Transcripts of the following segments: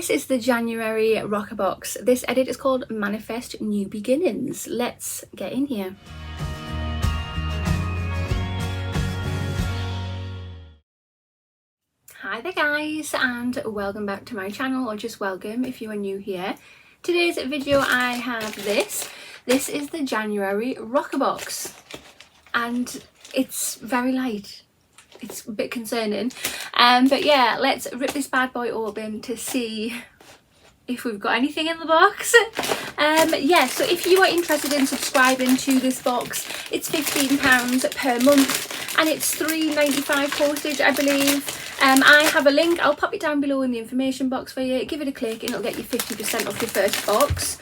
This is the January RoccaBox. This edit is called Manifest New Beginnings. Let's get in here. Hi there guys, and welcome back to my channel, or just welcome if you are new here. Today's video I have this. This is the January RoccaBox and it's very light. It's a bit concerning, but yeah, let's rip this bad boy open to see if we've got anything in the box. Yeah, so if you are interested in subscribing to this box, it's £15 per month and it's £3.95 postage, I believe. I have a link, I'll pop it down below in the information box for you. Give it a click and it'll get you 50% off your first box.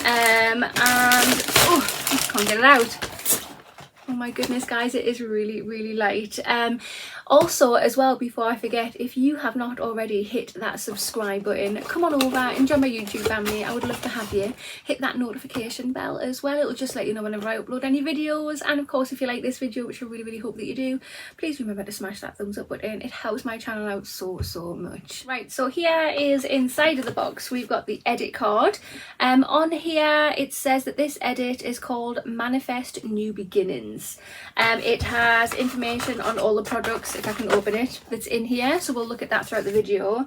And oh, I can't get it out. Oh my goodness guys, it is really light. Also as well, before I forget, if you have not already hit that subscribe button, come on over and join my YouTube family. I would love to have you. Hit that notification bell as well. It'll just let you know whenever I upload any videos. And of course, if you like this video, which I really hope that you do, please remember to smash that thumbs up button. It helps my channel out so much. Right, so here is inside of the box. We've got the edit card. On here it says that this edit is called Manifest New Beginnings. It has information on all the products, if I can open it, that's in here, so we'll look at that throughout the video.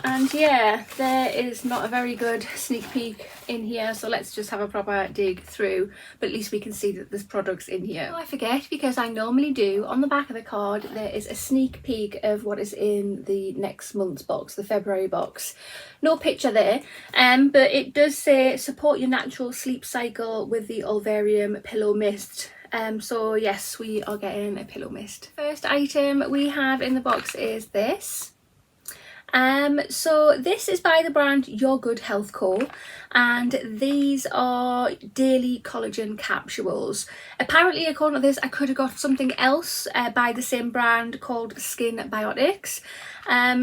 And yeah, there is not a very good sneak peek in here, so let's just have a proper dig through, but at least we can see that there's products in here. Oh, I forget, because I normally do, on the back of the card there is a sneak peek of what is in the next month's box, the February box. No picture there, but it does say support your natural sleep cycle with the Olvarium Pillow Mist. So yes, we are getting a pillow mist. First item we have in the box is this. So this is by the brand Your Good Health Co, and these are daily collagen capsules. Apparently, according to this, I could have got something else by the same brand called Skin Biotics.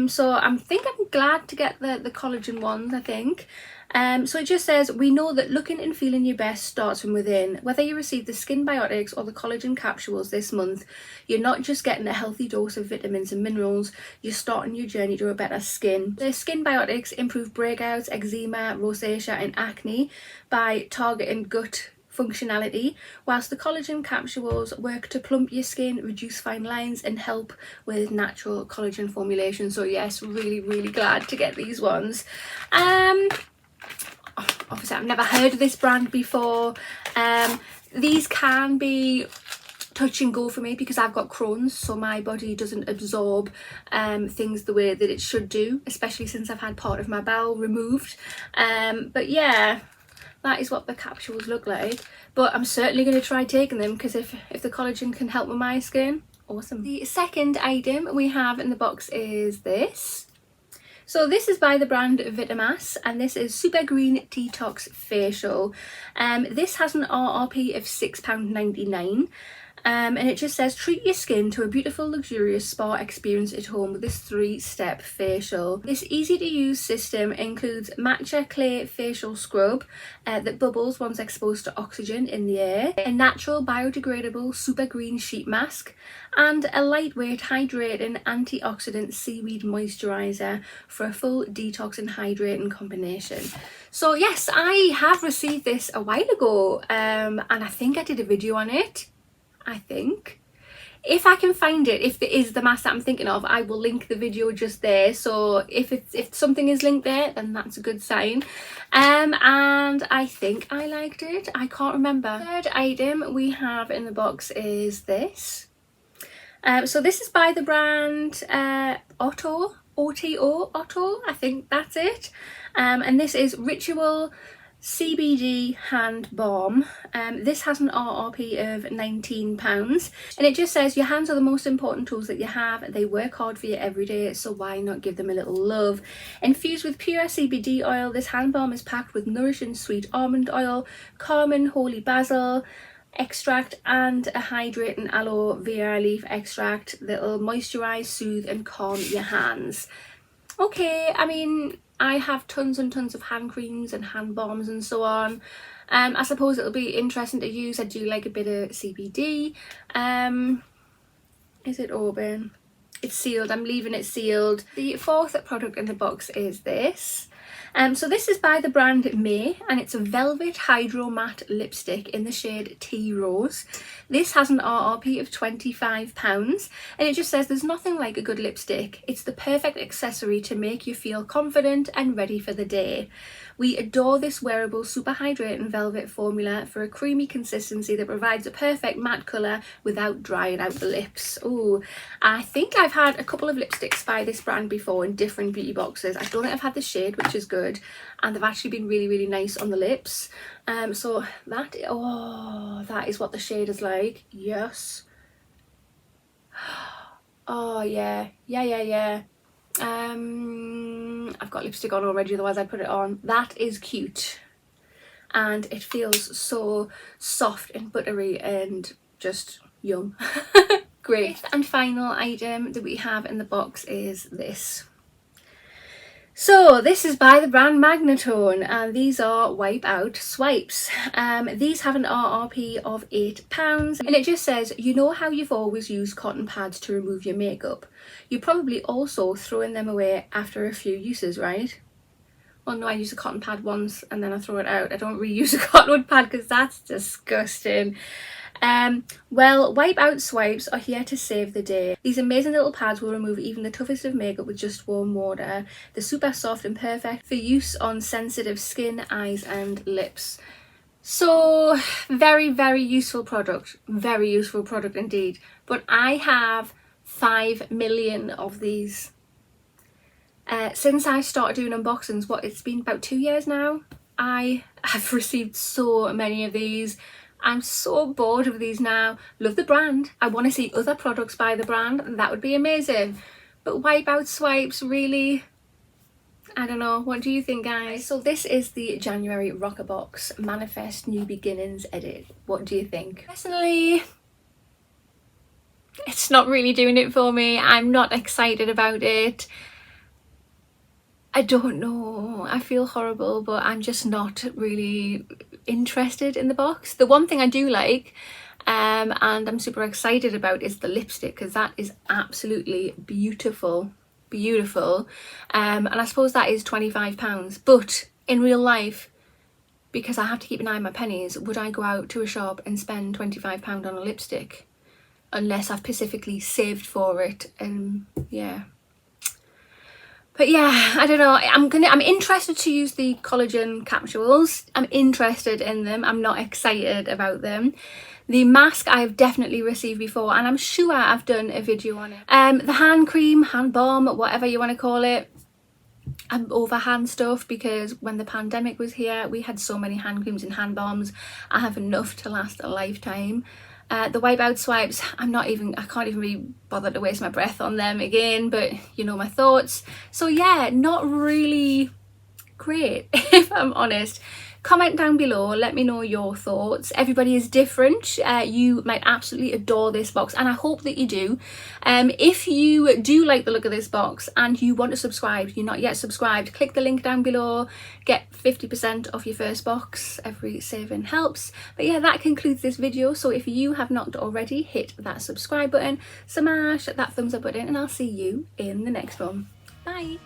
So I'm glad to get the collagen ones, I think. So it just says, we know that looking and feeling your best starts from within. Whether you receive the Skin Biotics or the collagen capsules this month, you're not just getting a healthy dose of vitamins and minerals, you're starting your journey to a better skin. The Skin Biotics improve breakouts, eczema, rosacea and acne by targeting gut functionality, whilst the collagen capsules work to plump your skin, reduce fine lines and help with natural collagen formulation. So yes, really glad to get these ones. Obviously I've never heard of this brand before. These can be touch and go for me because I've got Crohn's, so my body doesn't absorb things the way that it should do, especially since I've had part of my bowel removed. But yeah, that is what the capsules look like, but I'm certainly going to try taking them, because if the collagen can help with my skin, awesome. The second item we have in the box is this. So this is by the brand Vitamasques, and this is Super Green Detox Facial. This has an RRP of £6.99. And it just says, treat your skin to a beautiful luxurious spa experience at home with this 3-step facial. This easy to use system includes matcha clay facial scrub that bubbles once exposed to oxygen in the air, a natural biodegradable super green sheet mask, and a lightweight hydrating antioxidant seaweed moisturizer for a full detox and hydrating combination. So yes, I have received this a while ago, and I think I did a video on it. I think, if I can find it, if it is the mask that I'm thinking of, I will link the video just there. So if something is linked there, then that's a good sign. And I think I liked it. I can't remember. Third item we have in the box is this. So this is by the brand Otto, I think that's it. And this is Ritual CBD hand balm. This has an RRP of £19, and it just says, your hands are the most important tools that you have. They work hard for you every day, so why not give them a little love? Infused with pure CBD oil, this hand balm is packed with nourishing sweet almond oil, calming holy basil extract and a hydrating aloe vera leaf extract that'll moisturize, soothe and calm your hands. Okay, I mean, I have tons and tons of hand creams and hand balms and so on. I suppose it'll be interesting to use. I do like a bit of CBD. Is it open? It's sealed. I'm leaving it sealed. The fourth product in the box is this. So this is by the brand May, and it's a Velvet Hydro Matte Lipstick in the shade Tea Rose. This has an RRP of £25, and it just says there's nothing like a good lipstick. It's the perfect accessory to make you feel confident and ready for the day. We adore this wearable super hydrating velvet formula for a creamy consistency that provides a perfect matte colour without drying out the lips. Oh, I think I've had a couple of lipsticks by this brand before in different beauty boxes. I don't think I've had the shade, which is good, and they've actually been really, really nice on the lips. So that, oh, that is what the shade is like. Yes. Oh yeah, yeah. I've got lipstick on already, otherwise I'd put it on. That is cute, and it feels so soft and buttery and just yum. Great. Fifth and final item that we have in the box is this. So this is by the brand Magnitone, and these are Wipe Out Swipes. These have an RRP of £8, and it just says, you know how you've always used cotton pads to remove your makeup? You're probably also throwing them away after a few uses, right? Well, no, I use a cotton pad once and then I throw it out. I don't reuse a cotton pad because that's disgusting. Well, Wipe Out Swipes are here to save the day. These amazing little pads will remove even the toughest of makeup with just warm water. They're super soft and perfect for use on sensitive skin, eyes and lips. So very, very useful product. Very useful product indeed. But I have 5 million of these. Since I started doing unboxings, it's been about 2 years now, I have received so many of these. I'm so bored of these now. Love the brand. I want to see other products by the brand. That would be amazing. But Wipe Out Swipes, really? I don't know. What do you think, guys? So this is the January RoccaBox Manifest New Beginnings edit. What do you think? Personally, it's not really doing it for me. I'm not excited about it. I don't know, I feel horrible, but I'm just not really interested in the box. The one thing I do like, and I'm super excited about, is the lipstick, because that is absolutely beautiful. And I suppose that is £25, but in real life, because I have to keep an eye on my pennies, would I go out to a shop and spend £25 on a lipstick? Unless I've specifically saved for it, and yeah. But yeah, I don't know, I'm interested to use the collagen capsules. I'm interested in them. I'm not excited about them. The mask I've definitely received before, and I'm sure I've done a video on it. The hand cream, hand balm, whatever you want to call it, I'm over hand stuff, because when the pandemic was here, we had so many hand creams and hand balms. I have enough to last a lifetime. The Wipe Out Swipes, I can't even be bothered to waste my breath on them again, but you know my thoughts. So yeah, not really great, if I'm honest. Comment down below, let me know your thoughts. Everybody is different. You might absolutely adore this box, and I hope that you do. If you do like the look of this box and you want to subscribe, you're not yet subscribed, click the link down below, get 50% off your first box. Every saving helps. But yeah, that concludes this video. So if you have not already, hit that subscribe button, smash that thumbs up button, and I'll see you in the next one. Bye.